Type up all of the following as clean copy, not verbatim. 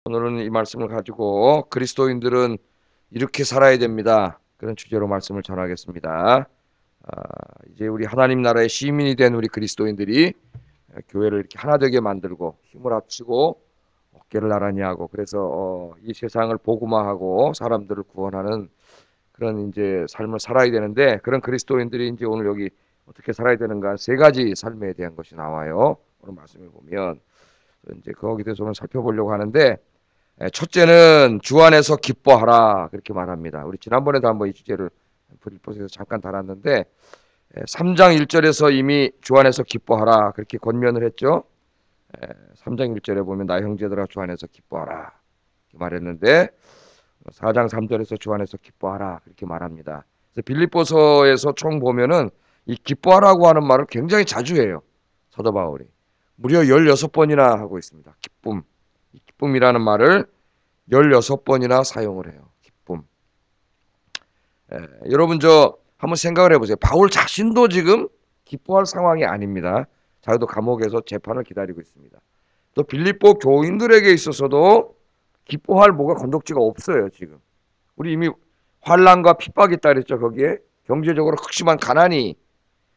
오늘은 이 말씀을 가지고 그리스도인들은 이렇게 살아야 됩니다. 그런 주제로 말씀을 전하겠습니다. 이제 우리 하나님 나라의 시민이 된 우리 그리스도인들이 교회를 이렇게 하나 되게 만들고 힘을 합치고 어깨를 나란히 하고 그래서 이 세상을 복음화하고 사람들을 구원하는 그런 이제 삶을 살아야 되는데, 그런 그리스도인들이 이제 오늘 여기 어떻게 살아야 되는가 세 가지 삶에 대한 것이 나와요. 오늘 말씀을 보면 이제 거기에 대해서 오늘 살펴보려고 하는데, 첫째는 주 안에서 기뻐하라 그렇게 말합니다. 우리 지난번에도 한번 이 주제를 브리포스에서 잠깐 다뤘는데 3장 1절에서 이미 주 안에서 기뻐하라 그렇게 권면을 했죠. 3장 1절에 보면 나 형제들아 주 안에서 기뻐하라 이렇게 말했는데 4장 3절에서 주 안에서 기뻐하라 그렇게 말합니다. 그래서 빌립보서에서 총 보면은 이 기뻐하라고 하는 말을 굉장히 자주 해요. 사도 바울이 무려 16번이나 하고 있습니다. 기쁨. 이 기쁨이라는 말을 16번이나 사용을 해요. 기쁨. 여러분 한번 생각을 해보세요. 바울 자신도 지금 기뻐할 상황이 아닙니다. 자기도 감옥에서 재판을 기다리고 있습니다. 또 빌립보 교인들에게 있어서도 기뻐할 뭐가 건덕지가 없어요. 지금 우리 이미 환난과 핍박이 있다 그랬죠. 거기에 경제적으로 극심한 가난이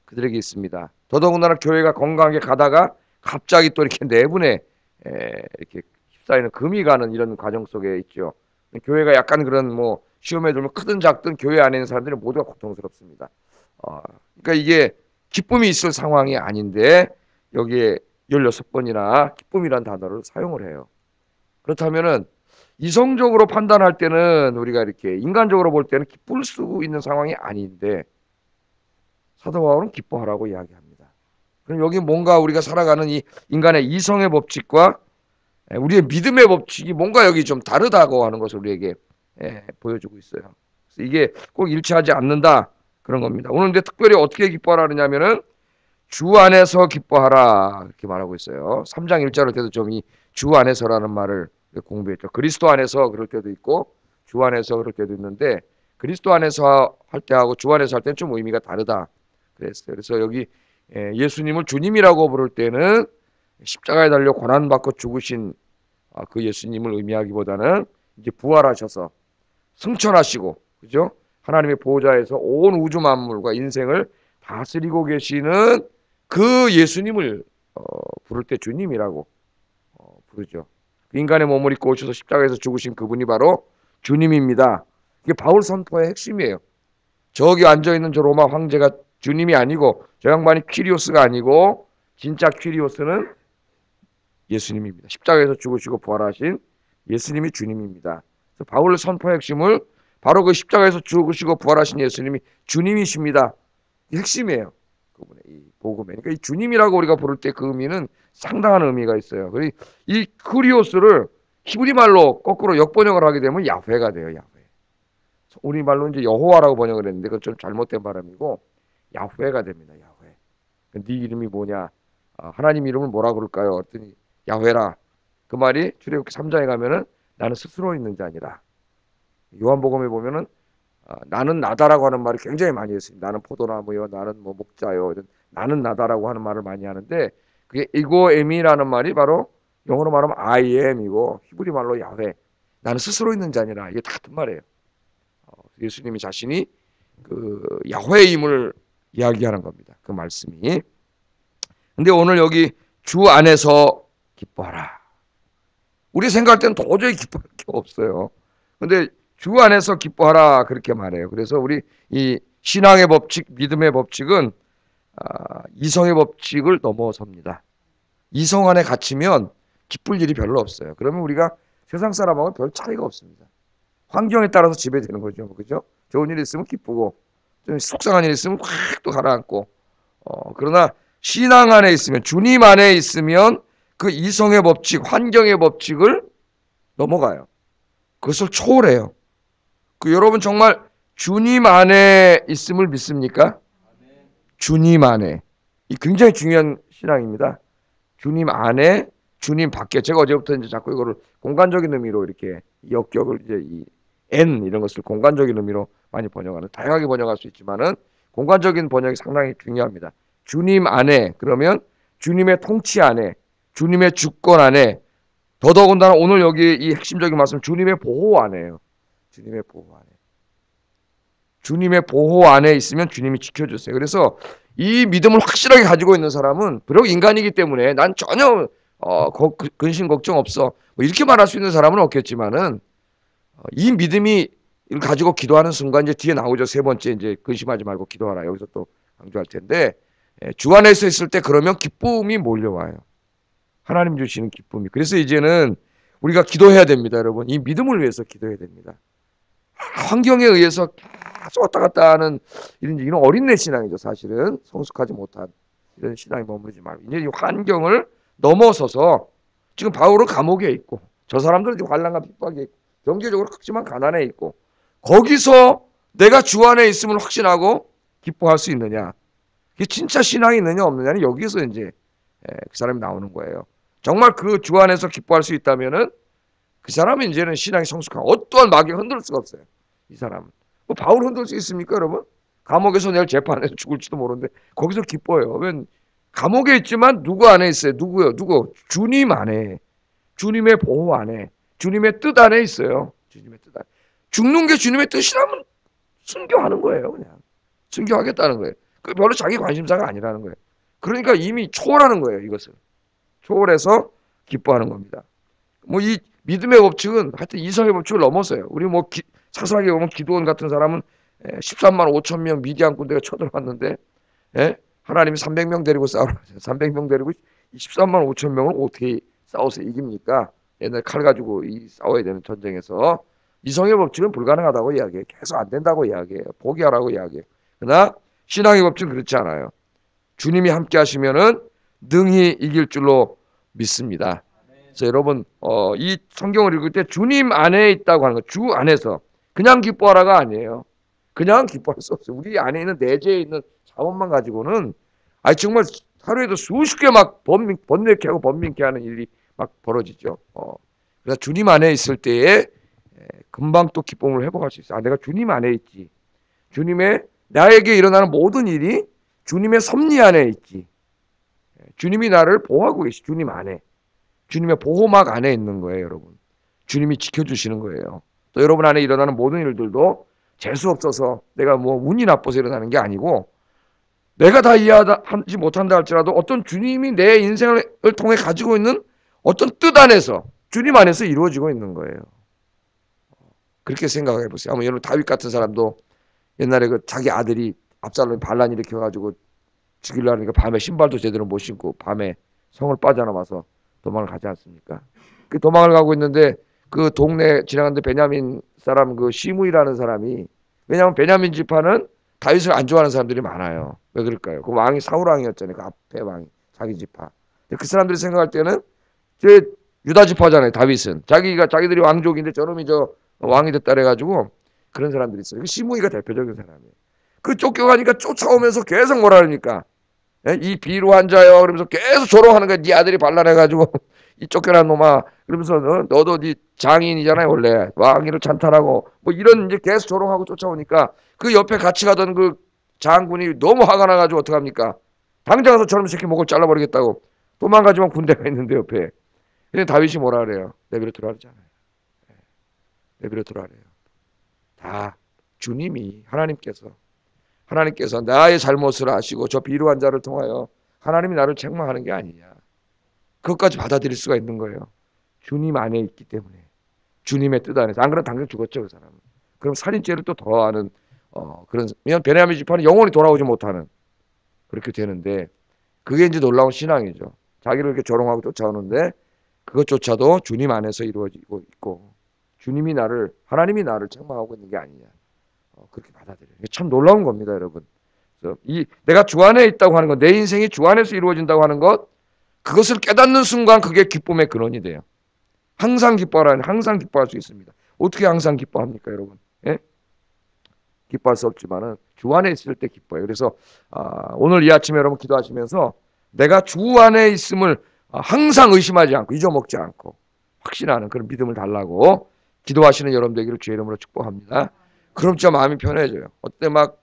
그들에게 있습니다. 더더군다나 교회가 건강하게 가다가 갑자기 또 이렇게 내분에 이렇게 휩싸이는 금이 가는 이런 과정 속에 있죠. 교회가 약간 그런 뭐 시험에 들면 크든 작든 교회 안에 있는 사람들이 모두가 고통스럽습니다. 그러니까 이게 기쁨이 있을 상황이 아닌데 여기에 16번이나 기쁨이란 단어를 사용을 해요. 그렇다면은 이성적으로 판단할 때는 우리가 이렇게 인간적으로 볼 때는 기쁠 수 있는 상황이 아닌데 사도 바울은 기뻐하라고 이야기합니다. 그럼 여기 뭔가 우리가 살아가는 이 인간의 이성의 법칙과 우리의 믿음의 법칙이 뭔가 여기 좀 다르다고 하는 것을 우리에게 보여주고 있어요. 그래서 이게 꼭 일치하지 않는다 그런 겁니다. 오늘 근데 특별히 어떻게 기뻐하라 그러냐면은 주 안에서 기뻐하라 이렇게 말하고 있어요. 3장 1절을 때도 좀 이 주 안에서라는 말을 공부했죠. 그리스도 안에서 그럴 때도 있고 주 안에서 그럴 때도 있는데 그리스도 안에서 할 때하고 주 안에서 할 때는 좀 의미가 다르다 그랬어요. 그래서 여기 예수님을 주님이라고 부를 때는 십자가에 달려 고난받고 죽으신 그 예수님을 의미하기보다는 이제 부활하셔서 승천하시고 그죠? 하나님의 보호자에서 온 우주 만물과 인생을 다스리고 계시는 그 예수님을 부를 때 주님이라고 부르죠. 인간의 몸을 입고 오셔서 십자가에서 죽으신 그분이 바로 주님입니다. 이게 바울 선포의 핵심이에요. 저기 앉아있는 저 로마 황제가 주님이 아니고 저 양반이 퀴리오스가 아니고 진짜 퀴리오스는 예수님입니다. 십자가에서 죽으시고 부활하신 예수님이 주님입니다. 그래서 바울의 선포의 핵심을 바로 그 십자가에서 죽으시고 부활하신 예수님이 주님이십니다. 핵심이에요. 그분의 이 복음에. 그러니까 이 주님이라고 우리가 부를 때 그 의미는 상당한 의미가 있어요. 그리고 이 크리오스를 히브리 말로 거꾸로 역번역을 하게 되면 야훼가 돼요. 야훼. 우리 말로 이제 여호와라고 번역을 했는데 그건 좀 잘못된 발음이고 야훼가 됩니다. 야훼. 네 이름이 뭐냐? 하나님 이름을 뭐라 그럴까요? 그랬더니 야훼라. 그 말이 출애굽기 3장에 가면은 나는 스스로 있는 자니라. 요한복음에 보면은 나는 나다라고 하는 말을 굉장히 많이 했어요. 나는 포도나무요, 나는 뭐 목자요, 나는 나다라고 하는 말을 많이 하는데 그게 이고엠이라는 말이 바로 영어로 말하면 I am이고 히브리 말로 야훼. 나는 스스로 있는 자니라. 이게 다 같은 말이에요. 예수님이 자신이 그 야훼임을 이야기하는 겁니다. 그 말씀이. 근데 오늘 여기 주 안에서 기뻐하라. 우리 생각할 때는 도저히 기뻐할 게 없어요. 근데 주 안에서 기뻐하라 그렇게 말해요. 그래서 우리 이 신앙의 법칙, 믿음의 법칙은 이성의 법칙을 넘어섭니다. 이성 안에 갇히면 기쁠 일이 별로 없어요. 그러면 우리가 세상 사람하고 별 차이가 없습니다. 환경에 따라서 지배되는 거죠. 그죠? 좋은 일이 있으면 기쁘고 좀 속상한 일이 있으면 확 또 가라앉고 그러나 신앙 안에 있으면 주님 안에 있으면 그 이성의 법칙, 환경의 법칙을 넘어가요. 그것을 초월해요. 여러분 정말 주님 안에 있음을 믿습니까? 주님 안에. 이 굉장히 중요한 신앙입니다. 주님 안에, 주님 밖에. 제가 어제부터 이제 자꾸 이거를 공간적인 의미로 이렇게 역격을 이제 이 N 이런 것을 공간적인 의미로 많이 번역하는, 다양하게 번역할 수 있지만은 공간적인 번역이 상당히 중요합니다. 주님 안에, 그러면 주님의 통치 안에, 주님의 주권 안에, 더더군다나 오늘 여기 이 핵심적인 말씀 주님의 보호 안에요. 주님의 보호 안에. 주님의 보호 안에 있으면 주님이 지켜주세요. 그래서 이 믿음을 확실하게 가지고 있는 사람은 비록 인간이기 때문에 난 전혀 근심 걱정 없어 뭐 이렇게 말할 수 있는 사람은 없겠지만은 이 믿음이 가지고 기도하는 순간 이제 뒤에 나오죠. 세 번째 이제 근심하지 말고 기도하라. 여기서 또 강조할 텐데 주 안에서 있을 때 그러면 기쁨이 몰려와요. 하나님 주시는 기쁨이. 그래서 이제는 우리가 기도해야 됩니다, 여러분. 이 믿음을 위해서 기도해야 됩니다. 환경에 의해서 계속 왔다 갔다 하는 이런 어린애 신앙이죠. 사실은 성숙하지 못한 이런 신앙이 머무르지 말고 이제 이 환경을 넘어서서 지금 바울은 감옥에 있고 저 사람들은 지금 환난과 핍박에 있고 경제적으로 크지만 가난해 있고 거기서 내가 주 안에 있음을 확신하고 기뻐할 수 있느냐, 그게 진짜 신앙이 있느냐 없느냐는 여기서 이제 그 사람이 나오는 거예요. 정말 그 주 안에서 기뻐할 수 있다면은 그 사람은 이제는 신앙이 성숙하고 어떠한 마귀가 흔들 수가 없어요. 이 사람은. 뭐 바울 흔들 수 있습니까, 여러분? 감옥에서 내일 재판에서 죽을지도 모르는데 거기서 기뻐요. 왜? 감옥에 있지만 누구 안에 있어요? 누구요? 누구? 주님 안에. 주님의 보호 안에. 주님의 뜻 안에 있어요. 주님의 뜻 안에. 죽는 게 주님의 뜻이라면 순교하는 거예요, 그냥. 순교하겠다는 거예요. 그 별로 자기 관심사가 아니라는 거예요. 그러니까 이미 초월하는 거예요, 이것을. 초월해서 기뻐하는 겁니다. 뭐 이 믿음의 법칙은 하여튼 이성의 법칙을 넘어서요. 우리 뭐 사사하게 보면 기드온 같은 사람은 13만 5천 명 미디안 군대가 쳐들어왔는데 하나님이 300명 데리고 싸우라. 300명 데리고 13만 5천 명을 어떻게 싸워서 이깁니까? 옛날 칼 가지고 싸워야 되는 전쟁에서 이성의 법칙은 불가능하다고 이야기해요. 계속 안 된다고 이야기해요. 포기하라고 이야기해요. 그러나 신앙의 법칙은 그렇지 않아요. 주님이 함께 하시면은 능히 이길 줄로 믿습니다. 그래서 여러분 이 성경을 읽을 때 주님 안에 있다고 하는 거, 주 안에서 그냥 기뻐하라가 아니에요. 그냥 기뻐할 수 없어요. 우리 안에 있는 내재에 있는 자원만 가지고는 정말 하루에도 수십 개 막 번뇌케 하고 번민케 하는 일이 막 벌어지죠. 그래서 주님 안에 있을 때에 금방 또 기쁨을 회복할 수 있어요. 내가 주님 안에 있지. 주님의 나에게 일어나는 모든 일이 주님의 섭리 안에 있지. 주님이 나를 보호하고 계시. 주님 안에. 주님의 보호막 안에 있는 거예요, 여러분. 주님이 지켜주시는 거예요. 또 여러분 안에 일어나는 모든 일들도 재수 없어서 내가 뭐 운이 나빠서 일어나는 게 아니고 내가 다 이해하지 못한다 할지라도 어떤 주님이 내 인생을 통해 가지고 있는 어떤 뜻 안에서 주님 안에서 이루어지고 있는 거예요. 그렇게 생각해 보세요. 여러분 다윗 같은 사람도 옛날에 그 자기 아들이 압살롬이 반란 일으켜가지고 죽이려고 하니까 밤에 신발도 제대로 못 신고 밤에 성을 빠져나와서 도망을 가지 않습니까? 그 도망을 가고 있는데 그 동네 지나가는데 베냐민 사람 그 시므이라는 사람이, 왜냐하면 베냐민 지파는 다윗을 안 좋아하는 사람들이 많아요. 왜 그럴까요? 그 왕이 사울 왕이었잖아요. 그 앞에 왕이 자기 지파. 그 사람들이 생각할 때는 제 유다 지파잖아요. 다윗은 자기들이 왕족인데 저놈이 저 왕이 됐다 그래가지고 그런 사람들이 있어요. 그 시므이가 대표적인 사람이에요. 그 쫓겨가니까 쫓아오면서 계속 뭐라 그러니까 이 비루한 자여 그러면서 계속 조롱하는 거야. 네 아들이 반란해가지고 이 쫓겨난 놈아 그러면서 너도 네 장인이잖아요. 원래 왕위를 찬탈하고 뭐 이런 이제 계속 조롱하고 쫓아오니까 그 옆에 같이 가던 그 장군이 너무 화가 나가지고 어떡합니까? 당장 가서 저놈 새끼 목을 잘라버리겠다고 도망가지만 군대가 있는데 옆에. 근데 다윗이 뭐라 그래요? 내버려 두라 그러잖아요. 내버려 두라 그래요. 다 주님이 하나님께서 나의 잘못을 아시고 저 비루한 자를 통하여 하나님이 나를 책망하는 게 아니냐. 그것까지 받아들일 수가 있는 거예요. 주님 안에 있기 때문에. 주님의 뜻 안에서. 안 그러면 당장 죽었죠, 그 사람은. 그럼 살인죄를 또 더하는 그런, 베냐민 지파는 영원히 돌아오지 못하는 그렇게 되는데 그게 이제 놀라운 신앙이죠. 자기를 이렇게 조롱하고 쫓아오는데 그것조차도 주님 안에서 이루어지고 있고 하나님이 나를 책망하고 있는 게 아니냐. 그렇게 받아들여요. 참 놀라운 겁니다, 여러분. 그래서 내가 주 안에 있다고 하는 것, 내 인생이 주 안에서 이루어진다고 하는 것, 그것을 깨닫는 순간 그게 기쁨의 근원이 돼요. 항상 기뻐하라니 항상 기뻐할 수 있습니다. 어떻게 항상 기뻐합니까, 여러분? 예? 기뻐할 수 없지만은 주 안에 있을 때 기뻐요. 그래서 오늘 이 아침에 여러분 기도하시면서 내가 주 안에 있음을 항상 의심하지 않고 잊어먹지 않고 확신하는 그런 믿음을 달라고 기도하시는 여러분 되기를 주의 이름으로 축복합니다. 그럼 진짜 마음이 편해져요. 어때 막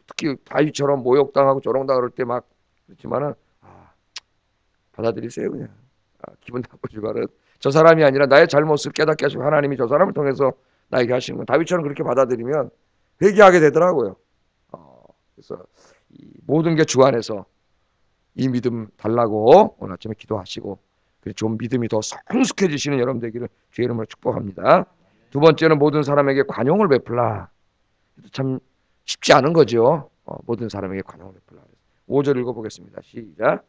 특히 다윗처럼 모욕당하고 조롱당할 때 막 그렇지만은 받아들이세요 그냥. 기분 나쁘지만은 저 사람이 아니라 나의 잘못을 깨닫게 하시고 하나님이 저 사람을 통해서 나에게 하시는 건 다윗처럼 그렇게 받아들이면 회개하게 되더라고요. 그래서 이 모든 게 주 안에서 이 믿음 달라고 오늘 아침에 기도하시고 그리고 좀 믿음이 더 성숙해지시는 여러분 되기를 주의 이름으로 축복합니다. 두 번째는 모든 사람에게 관용을 베풀라. 참 쉽지 않은 거죠. 모든 사람에게 관용을 베풀라. 5절 읽어보겠습니다. 시작.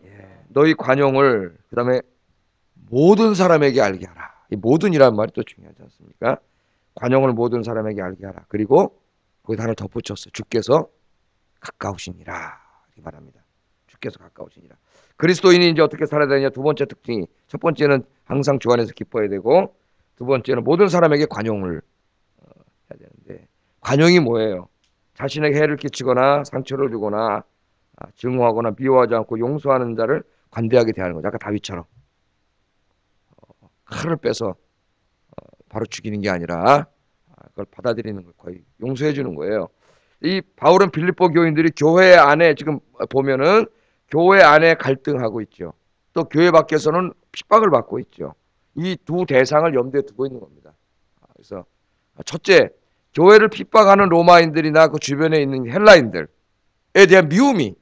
예, 너희 관용을 그 다음에 모든 사람에게 알게 하라. 이 모든이라는 말이 또 중요하지 않습니까? 관용을 모든 사람에게 알게 하라. 그리고 거기다 하나 덧붙였어요. 주께서 가까우시니라. 이렇게 말합니다. 주께서 가까우시니라. 그리스도인이 이제 어떻게 살아야 되냐? 두 번째 특징이, 첫 번째는 항상 주 안에서 기뻐야 되고, 두 번째는 모든 사람에게 관용을 해야 되는데, 관용이 뭐예요? 자신에게 해를 끼치거나 상처를 주거나 증오하거나 미워하지 않고 용서하는 자를 관대하게 대하는 거죠. 아까 다윗처럼 칼을 빼서 바로 죽이는 게 아니라 그걸 받아들이는 걸 거의 용서해 주는 거예요. 이 바울은 빌립보 교인들이 교회 안에 지금 보면은 교회 안에 갈등하고 있죠. 또 교회 밖에서는 핍박을 받고 있죠. 이 두 대상을 염두에 두고 있는 겁니다. 그래서 첫째, 교회를 핍박하는 로마인들이나 그 주변에 있는 헬라인들에 대한 미움이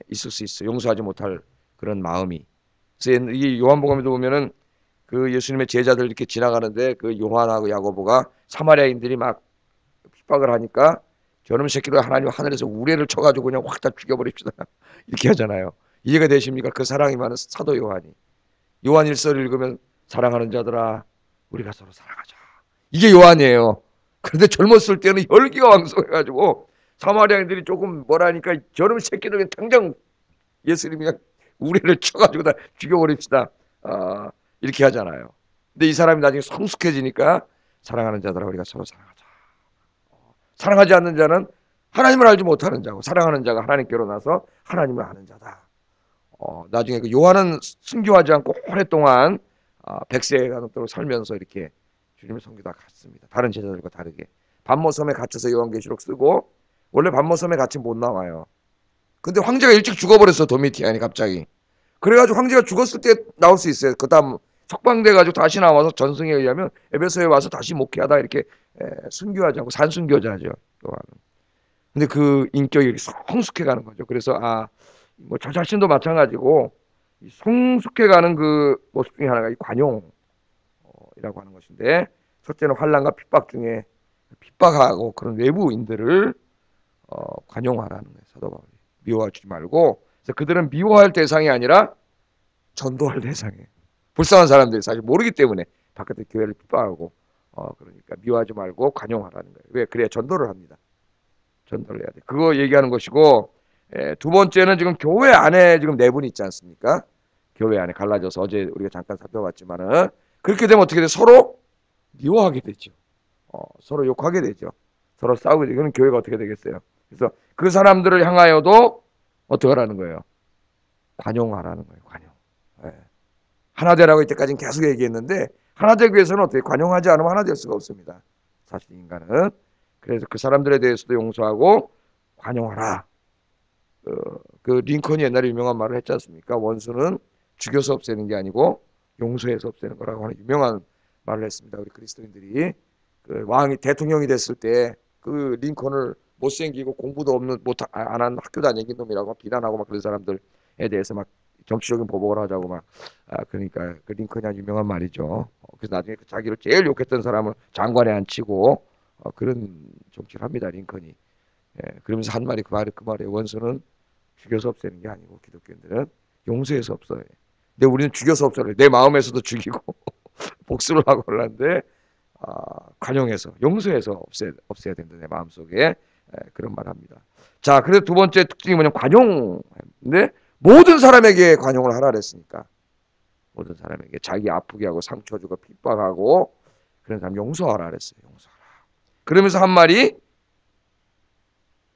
있을 수 있어요. 용서하지 못할 그런 마음이. 그래서 이 요한복음에도 보면은 그 예수님의 제자들 이렇게 지나가는데 그 요한하고 야고보가 사마리아인들이 막 핍박을 하니까 저놈 새끼를 하나님 하늘에서 우레를 쳐가지고 그냥 확 다 죽여버립시다. 이렇게 하잖아요. 이해가 되십니까? 그 사랑이 많은 사도 요한이. 요한 일서를 읽으면 사랑하는 자들아 우리가 서로 사랑하자. 이게 요한이에요. 그런데 젊었을 때는 혈기가 왕성해가지고 사마리아인들이 조금 뭐라니까 저놈 새끼들 그냥 당장 예수님이 그냥 우레를 쳐가지고 다 죽여버립시다. 이렇게 하잖아요. 근데 이 사람이 나중에 성숙해지니까 사랑하는 자들아 우리가 서로 사랑하자. 사랑하지 않는 자는 하나님을 알지 못하는 자고 사랑하는 자가 하나님께로 나서 하나님을 아는 자다. 나중에 그 요한은 순교하지 않고 오랫동안 100세가 넘도록 살면서 이렇게 주님을 섬기다 갔습니다. 다른 제자들과 다르게. 반모섬에 갇혀서 요한계시록 쓰고 원래 반모섬에 같이 못 나와요. 근데 황제가 일찍 죽어버렸어. 도미티안이 갑자기. 그래가지고 황제가 죽었을 때 나올 수 있어요. 그 다음 석방돼가지고 다시 나와서 전승에 의하면 에베소에 와서 다시 목회하다 이렇게 순교하지 않고 산순교자죠. 요한은. 근데 그 인격이 성숙해가는 거죠. 그래서 뭐 저 자신도 마찬가지고 성숙해가는 그 모습 중에 하나가 이 관용이라고 하는 것인데 첫째는 환난과 핍박 중에 핍박하고 그런 외부인들을 관용하라는 거예요. 사도 바울이 미워하지 말고 그래서 그들은 미워할 대상이 아니라 전도할 대상이에요. 불쌍한 사람들이 사실 모르기 때문에 바깥에 교회를 핍박하고 그러니까 미워하지 말고 관용하라는 거예요. 왜? 그래야 전도를 합니다. 전도를 해야 돼. 그거 얘기하는 것이고 두 번째는 지금 교회 안에 지금 네 분이 있지 않습니까? 교회 안에 갈라져서 어제 우리가 잠깐 살펴봤지만은 그렇게 되면 어떻게 돼? 서로 미워하게 되죠. 서로 욕하게 되죠. 서로 싸우게 되죠. 그럼 교회가 어떻게 되겠어요? 그래서 그 사람들을 향하여도 어떻게 하라는 거예요? 관용하라는 거예요. 관용. 하나 되라고 이때까지는 계속 얘기했는데 하나 되기 위해서는 어떻게 관용하지 않으면 하나 될 수가 없습니다. 사실 인간은. 그래서 그 사람들에 대해서도 용서하고 관용하라. 그 링컨이 옛날에 유명한 말을 했지 않습니까? 원수는 죽여서 없애는 게 아니고 용서해서 없애는 거라고 하는 유명한 말을 했습니다. 우리 그리스도인들이 그 왕이 대통령이 됐을 때 그 링컨을 못생기고 공부도 없는 안 한 학교 다니는 놈이라고 비난하고 막 그런 사람들에 대해서 막 정치적인 보복을 하자고 막 그러니까 그 링컨이 아주 유명한 말이죠. 그래서 나중에 그 자기를 제일 욕했던 사람을 장관에 앉히고 그런 정치를 합니다. 링컨이. 그러면서 한 말이 그 말에 원수는 죽여서 없애는 게 아니고 기독교인들은 용서해서 없어요. 근데 우리는 죽여서 없애려. 내 마음에서도 죽이고 복수를 하고 하려는데 관용해서 용서해서 없애야 된다. 내 마음속에 그런 말을 합니다. 자, 그래서 두 번째 특징이 뭐냐면 관용인데 모든 사람에게 관용을 하라 그랬으니까 모든 사람에게 자기 아프게 하고 상처 주고 핍박하고 그런 사람 용서하라 그랬어요. 용서하라. 그러면서 한 말이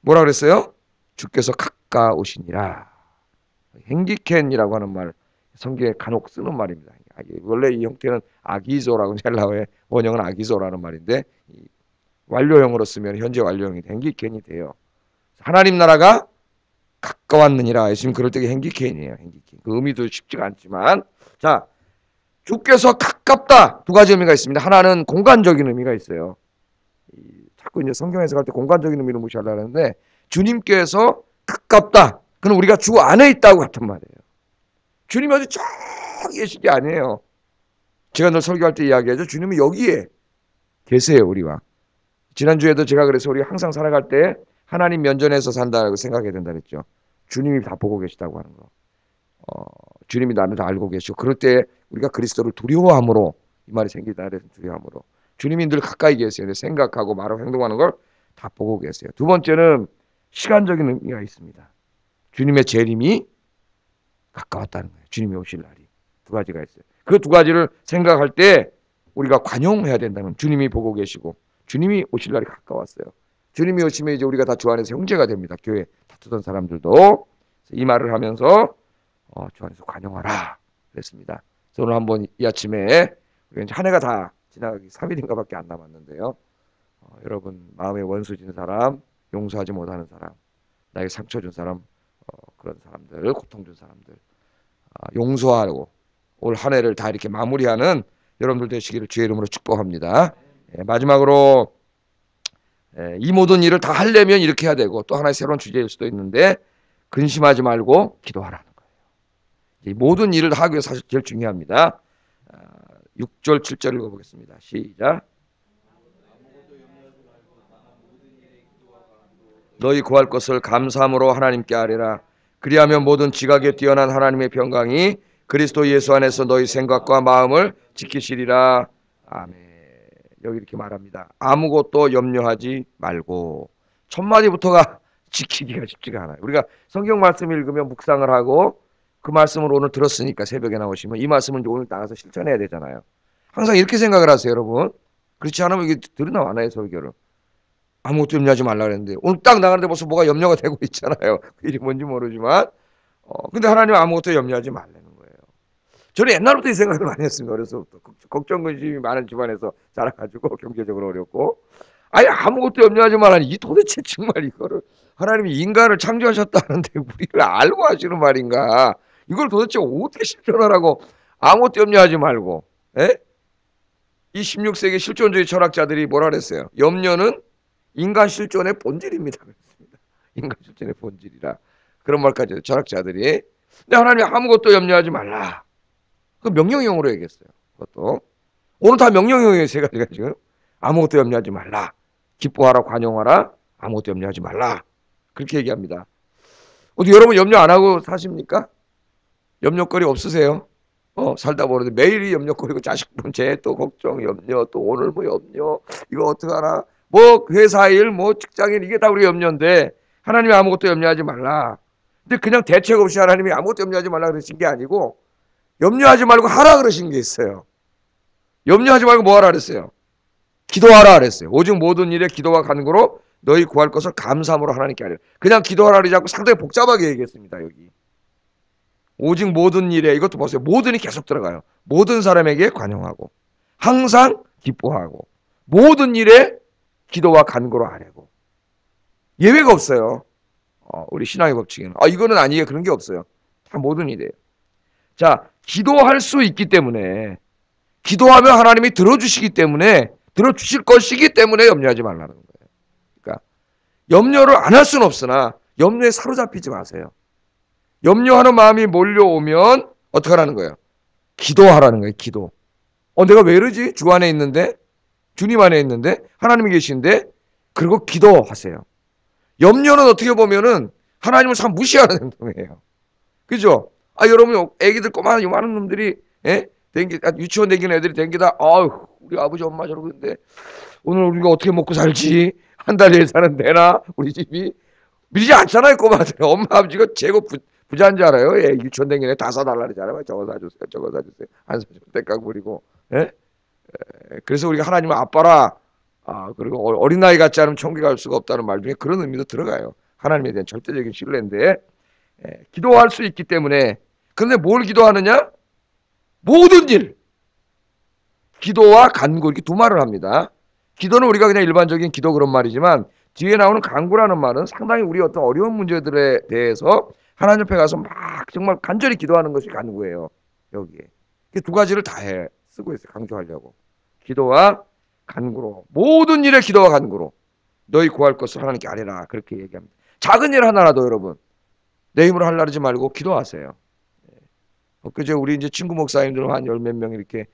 뭐라 그랬어요? 주께서 가까우시니라. 행기켄이라고 하는 말 성경에 간혹 쓰는 말입니다. 원래 이 형태는 아기조라고 헬라어의 원형은 아기조라는 말인데 완료형으로 쓰면 현재 완료형이 행기켄이 돼요. 하나님 나라가 가까웠느니라. 예수님 그럴 때 행기케인이에요. 행기케인. 그 의미도 쉽지가 않지만, 자, 주께서 가깝다. 두 가지 의미가 있습니다. 하나는 공간적인 의미가 있어요. 자꾸 이제 성경 해석할 때 공간적인 의미를 무시하려고 하는데, 주님께서 가깝다. 그럼 우리가 주 안에 있다고 같은 말이에요. 주님이 어디 저기 계신 게 아니에요. 제가 늘 설교할 때 이야기하죠. 주님은 여기에 계세요, 우리와. 지난주에도 제가 그래서 우리가 항상 살아갈 때 하나님 면전에서 산다고 생각해야 된다 그랬죠. 주님이 다 보고 계시다고 하는 거. 주님이 나를 다 알고 계시고, 그럴 때 우리가 그리스도를 두려워함으로, 이 말이 생기다 그래서 두려워함으로. 주님이 늘 가까이 계세요. 생각하고 말하고 행동하는 걸 다 보고 계세요. 두 번째는 시간적인 의미가 있습니다. 주님의 재림이 가까웠다는 거예요. 주님이 오실 날이. 두 가지가 있어요. 그 두 가지를 생각할 때 우리가 관용해야 된다는, 주님이 보고 계시고 주님이 오실 날이 가까웠어요. 주님이 오시면 이제 우리가 다 주 안에서 형제가 됩니다. 교회 다투던 사람들도. 이 말을 하면서 주 안에서 관용하라 그랬습니다. 그래서 오늘 한번 이 아침에 우리가 이제 한 해가 다 지나가기 3일인가 밖에 안 남았는데요. 여러분 마음에 원수 진 사람, 용서하지 못하는 사람, 나에게 상처 준 사람, 그런 사람들, 고통 준 사람들 용서하고 올 한 해를 다 이렇게 마무리하는 여러분들 되시기를 주의 이름으로 축복합니다. 마지막으로 이 모든 일을 다 하려면 이렇게 해야 되고, 또 하나의 새로운 주제일 수도 있는데, 근심하지 말고 기도하라는 거예요. 이 모든 일을 하기 위해서 사실 제일 중요합니다. 6절 7절 읽어보겠습니다. 시작. 너희 구할 것을 감사함으로 하나님께 아뢰라. 그리하면 모든 지각에 뛰어난 하나님의 평강이 그리스도 예수 안에서 너희 생각과 마음을 지키시리라. 아멘. 여기 이렇게 말합니다. 아무것도 염려하지 말고. 첫 마디부터가 지키기가 쉽지가 않아요. 우리가 성경 말씀 읽으면 묵상을 하고 그 말씀을 오늘 들었으니까 새벽에 나오시면 이 말씀을 이제 오늘 나가서 실천해야 되잖아요. 항상 이렇게 생각을 하세요, 여러분. 그렇지 않으면 이게 들으나 안 해요, 설교를. 아무것도 염려하지 말라 그랬는데 오늘 딱 나가는데 벌써 뭐가 염려가 되고 있잖아요. 그 일이 뭔지 모르지만 근데 하나님은 아무것도 염려하지 말라는 거예요. 저는 옛날부터 이 생각을 많이 했습니다. 어려서부터 걱정 근심이 많은 집안에서 자라가지고 경제적으로 어렵고 아무것도 염려하지 말라니 이 도대체 정말 이거를 하나님이 인간을 창조하셨다는데 우리를 알고 하시는 말인가? 이걸 도대체 어떻게 실천하라고 아무것도 염려하지 말고 이 16세기 실존주의 철학자들이 뭐라 그랬어요? 염려는 인간 실존의 본질입니다. 그렇습니다. 인간 실존의 본질이라 그런 말까지 철학자들이. 근데 하나님이 아무것도 염려하지 말라. 그 명령형으로 얘기했어요. 그것도 오늘 다 명령형이에요. 세 가지가 지금. 아무것도 염려하지 말라. 기뻐하라, 관용하라, 아무것도 염려하지 말라. 그렇게 얘기합니다. 어디 여러분 염려 안 하고 사십니까? 염려거리 없으세요? 살다 보는데 매일이 염려거리고 자식 문제 또 걱정 염려 또 오늘 뭐 염려 이거 어떡하나 뭐 회사 일 뭐 직장인 이게 다 우리 염려인데 하나님이 아무것도 염려하지 말라. 근데 그냥 대책 없이 하나님이 아무것도 염려하지 말라 그러신 게 아니고 염려하지 말고 하라 그러신 게 있어요. 염려하지 말고 뭐 하라 그랬어요? 기도하라 그랬어요. 오직 모든 일에 기도와 간구로 너희 구할 것을 감사함으로 하나님께 하려. 그냥 기도하라 그러지 않고 상당히 복잡하게 얘기했습니다. 여기 오직 모든 일에, 이것도 보세요. 모든이 계속 들어가요. 모든 사람에게 관용하고 항상 기뻐하고 모든 일에 기도와 간구로 하려고. 예외가 없어요. 우리 신앙의 법칙에는 이거는 아니에요. 그런 게 없어요. 다 모든 일이에요. 자, 기도할 수 있기 때문에, 기도하면 하나님이 들어주시기 때문에, 들어주실 것이기 때문에 염려하지 말라는 거예요. 그러니까 염려를 안 할 수는 없으나 염려에 사로잡히지 마세요. 염려하는 마음이 몰려오면 어떻게 하라는 거예요? 기도하라는 거예요. 기도. 내가 왜 이러지? 주 안에 있는데, 주님 안에 있는데, 하나님이 계신데, 그리고 기도하세요. 염려는 어떻게 보면은 하나님을 참 무시하는 행동이에요. 그죠? 여러분 애기들 꼬마 요만한 놈들이 유치원 다니는 애들이 댕기다 우리 아버지 엄마 저러고 있는데 오늘 우리가 어떻게 먹고 살지? 한 달 예산은 되나? 우리 집이 밀지 않잖아요. 꼬마들. 엄마 아버지가 최고 부자인 줄 알아요. 유치원 다니는 애 다 사달라 그러잖아요. 저거 사주세요. 저거 사주세요. 안 사주면 떼깍 부리고. 그래서 우리가 하나님은 아빠라. 그리고 어린아이 같지 않으면 천국에 갈 수가 없다는 말 중에 그런 의미도 들어가요. 하나님에 대한 절대적인 신뢰인데 기도할 수 있기 때문에. 그런데 뭘 기도하느냐? 모든 일. 기도와 간구 이렇게 두 말을 합니다. 기도는 우리가 그냥 일반적인 기도 그런 말이지만 뒤에 나오는 간구라는 말은 상당히 우리 어떤 어려운 문제들에 대해서 하나님 앞에 가서 막 정말 간절히 기도하는 것이 간구예요. 여기에. 두 가지를 다 쓰고 있어요. 강조하려고. 기도와 간구로. 모든 일에 기도와 간구로. 너희 구할 것을 하나님께 아뢰라. 그렇게 얘기합니다. 작은 일 하나라도 여러분. 내 힘으로 하려지 말고 기도하세요. 그제 우리 이제 친구 목사님들 한 열 몇 명 이렇게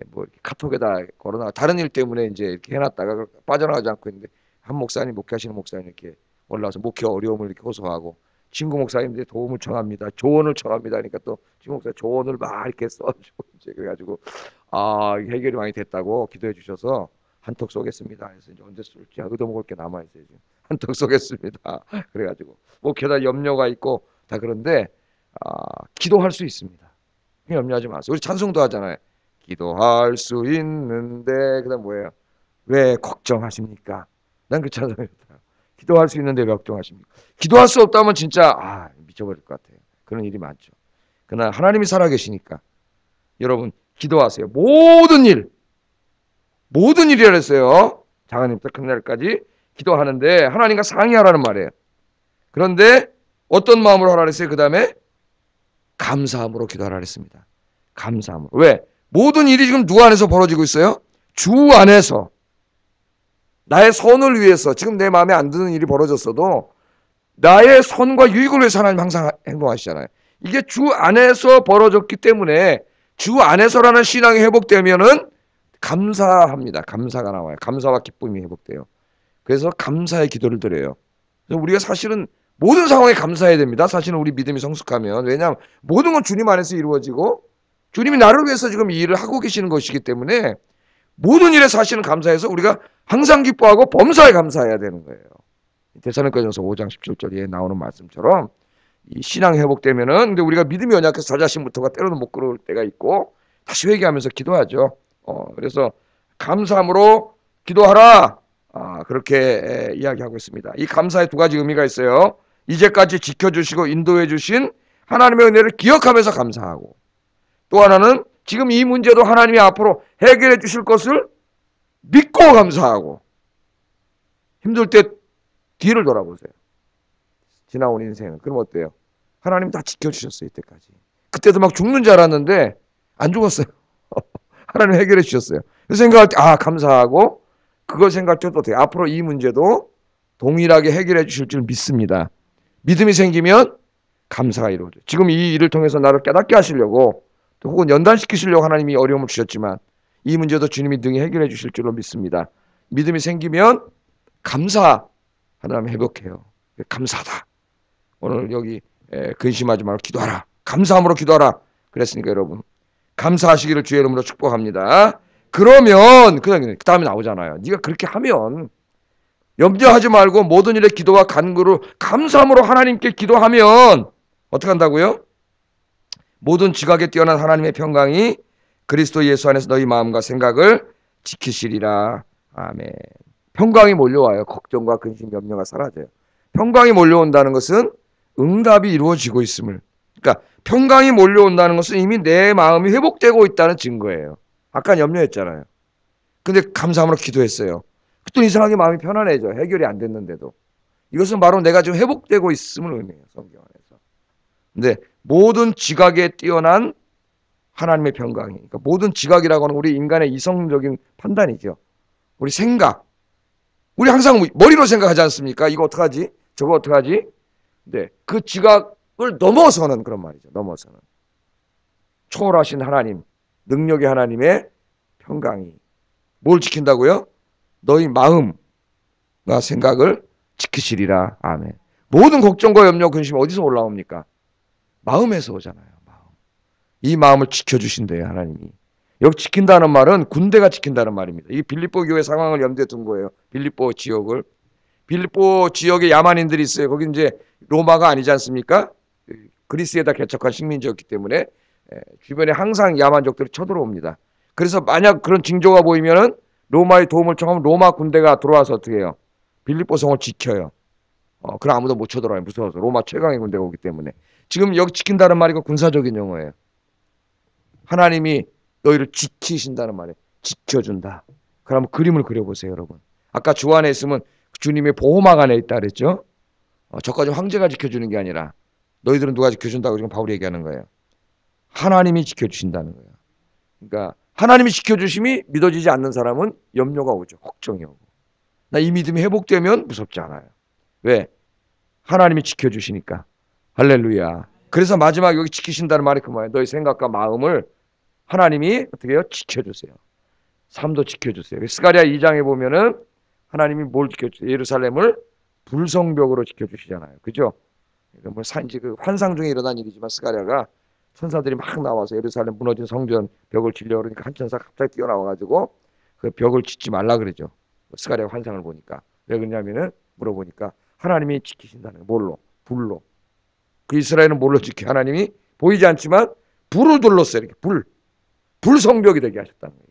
뭐 이렇게 카톡에다 걸어놔 다른 일 때문에 이제 이렇게 해놨다가 빠져나가지 않고 있는데 한 목사님 목회하시는 목사님 이렇게 올라와서 목회 어려움을 이렇게 호소하고 친구 목사님들이 도움을 청합니다. 조언을 청합니다. 그러니까 또 친구 목사 조언을 막 이렇게 써주고 이제 그래가지고 해결이 많이 됐다고 기도해 주셔서 한턱 쏘겠습니다. 그래서 이제 언제 쏠지 얻어 먹을 게 남아 있어요. 지금 한턱 쏘겠습니다. 그래가지고 목회다 염려가 있고 다 그런데 기도할 수 있습니다. 염려하지 마세요. 우리 찬송도 하잖아요. 기도할 수 있는데 그다음 뭐예요? 왜 걱정하십니까? 난 그 찬송이었다. 기도할 수 있는데 왜 걱정하십니까? 기도할 수 없다면 진짜 미쳐버릴 것 같아요. 그런 일이 많죠. 그러나 하나님이 살아계시니까 여러분 기도하세요. 모든 일이라 했어요. 장하님부터 큰 날까지 기도하는데 하나님과 상의하라는 말이에요. 그런데 어떤 마음으로 하라 그랬어요? 그 다음에 감사함으로 기도하라 그랬습니다. 감사함으로. 왜? 모든 일이 지금 누구 안에서 벌어지고 있어요? 주 안에서. 나의 선을 위해서 지금 내 마음에 안 드는 일이 벌어졌어도 나의 선과 유익을 위해서 하나님 항상 행동하시잖아요. 이게 주 안에서 벌어졌기 때문에 주 안에서라는 신앙이 회복되면은 감사합니다. 감사가 나와요. 감사와 기쁨이 회복돼요. 그래서 감사의 기도를 드려요. 그래서 우리가 사실은 모든 상황에 감사해야 됩니다. 사실은 우리 믿음이 성숙하면. 왜냐하면 모든 건 주님 안에서 이루어지고 주님이 나를 위해서 지금 이 일을 하고 계시는 것이기 때문에 모든 일에 사실은 감사해서 우리가 항상 기뻐하고 범사에 감사해야 되는 거예요. 데살로니가전서 5장 17절에 나오는 말씀처럼 이 신앙이 회복되면은 근데 우리가 믿음이 연약해서 저 자신부터가 때로는 못 그럴 때가 있고 다시 회개하면서 기도하죠. 그래서 감사함으로 기도하라. 그렇게 이야기하고 있습니다. 이 감사의 두 가지 의미가 있어요. 이제까지 지켜주시고 인도해 주신 하나님의 은혜를 기억하면서 감사하고 또 하나는 지금 이 문제도 하나님이 앞으로 해결해 주실 것을 믿고 감사하고 힘들 때 뒤를 돌아보세요. 지나온 인생은. 그럼 어때요? 하나님 다 지켜주셨어요. 이때까지. 그때도 막 죽는 줄 알았는데 안 죽었어요. 하나님 해결해 주셨어요. 그 생각할 때 감사하고 그걸 생각할 때도 돼요. 앞으로 이 문제도 동일하게 해결해 주실 줄 믿습니다. 믿음이 생기면 감사가 이루어져요. 지금 이 일을 통해서 나를 깨닫게 하시려고 또 혹은 연단시키시려고 하나님이 어려움을 주셨지만 이 문제도 주님이 능히 해결해 주실 줄로 믿습니다. 믿음이 생기면 감사하면 회복해요. 감사하다. 오늘 여기 근심하지 말고 기도하라. 감사함으로 기도하라. 그랬으니까 여러분 감사하시기를 주의 이름으로 축복합니다. 그러면 그 다음에 나오잖아요. 네가 그렇게 하면 염려하지 말고 모든 일에 기도와 간구로 감사함으로 하나님께 기도하면 어떻게 한다고요? 모든 지각에 뛰어난 하나님의 평강이 그리스도 예수 안에서 너희 마음과 생각을 지키시리라. 아멘. 평강이 몰려와요. 걱정과 근심, 염려가 사라져요. 평강이 몰려온다는 것은 응답이 이루어지고 있음을. 그러니까 평강이 몰려온다는 것은 이미 내 마음이 회복되고 있다는 증거예요. 아까 염려했잖아요. 근데 감사함으로 기도했어요. 그랬더니 이상하게 마음이 편안해져. 해결이 안 됐는데도. 이것은 바로 내가 지금 회복되고 있음을 의미해요. 성경 안에서. 근데 모든 지각에 뛰어난 하나님의 평강이. 그러니까 모든 지각이라고 하는 우리 인간의 이성적인 판단이죠. 우리 생각. 우리 항상 머리로 생각하지 않습니까? 이거 어떡하지? 저거 어떡하지? 네, 그 지각을 넘어서는 그런 말이죠. 넘어서는. 초월하신 하나님, 능력의 하나님의 평강이. 뭘 지킨다고요? 너희 마음과 생각을 지키시리라. 아멘. 모든 걱정과 염려, 근심이 어디서 올라옵니까? 마음에서 오잖아요. 마음. 이 마음을 지켜주신대요. 하나님이. 여기 지킨다는 말은 군대가 지킨다는 말입니다. 이 빌립보 교회 상황을 염두에 둔 거예요. 빌립보 지역을. 빌립보 지역에 야만인들이 있어요. 거기 이제 로마가 아니지 않습니까? 그리스에다 개척한 식민지였기 때문에 주변에 항상 야만족들이 쳐들어옵니다. 그래서 만약 그런 징조가 보이면은 로마의 도움을 청하면 로마 군대가 들어와서 어떻게 해요? 빌립보 성을 지켜요. 그럼 아무도 못 쳐들어와요. 무서워서. 로마 최강의 군대가 오기 때문에. 지금 여기 지킨다는 말이 군사적인 용어예요. 하나님이 너희를 지키신다는 말이에요. 지켜준다. 그러면 그림을 그려보세요, 여러분. 아까 주 안에 있으면 주님의 보호막 안에 있다 그랬죠. 저까지 황제가 지켜주는 게 아니라 너희들은 누가 지켜준다고 지금 바울이 얘기하는 거예요. 하나님이 지켜주신다는 거예요. 그러니까 하나님이 지켜주심이 믿어지지 않는 사람은 염려가 오죠. 걱정이 오고. 나 이 믿음이 회복되면 무섭지 않아요. 왜? 하나님이 지켜주시니까. 할렐루야. 그래서 마지막 여기 지키신다는 말이 그 뭐예요? 너희 생각과 마음을 하나님이 어떻게 해요? 지켜주세요. 삶도 지켜주세요. 스가랴 2장에 보면은 하나님이 뭘 지켜주세요? 예루살렘을 불성벽으로 지켜주시잖아요. 그죠? 뭐 이제 그 환상 중에 일어난 일이지만 스가랴가 천사들이 막 나와서 예루살렘 무너진 성전 벽을 치려고 그러니까 한 천사 갑자기 뛰어나와가지고 그 벽을 짓지 말라 그러죠. 스가랴 환상을 보니까. 왜 그러냐면은 물어보니까 하나님이 지키신다는 거예요. 뭘로? 불로. 그 이스라엘은 뭘로 지켜? 하나님이 보이지 않지만 불을 둘렀어요. 이렇게 불 성벽이 되게 하셨다는 거예요.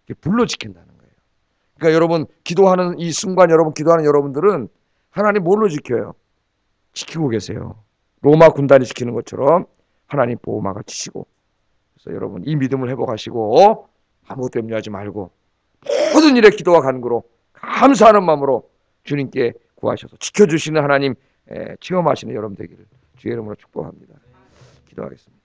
이렇게 불로 지킨다는 거예요. 그러니까 여러분 기도하는 이 순간 여러분 기도하는 여러분들은 하나님 뭘로 지켜요? 지키고 계세요. 로마 군단이 지키는 것처럼 하나님 보호막을 치시고. 그래서 여러분 이 믿음을 회복하시고 아무것도 염려하지 말고 모든 일에 기도와 간구로 감사하는 마음으로 주님께 구하셔서 지켜주시는 하나님 체험하시는 여러분 되기를 주의 이름으로 축복합니다. 기도하겠습니다.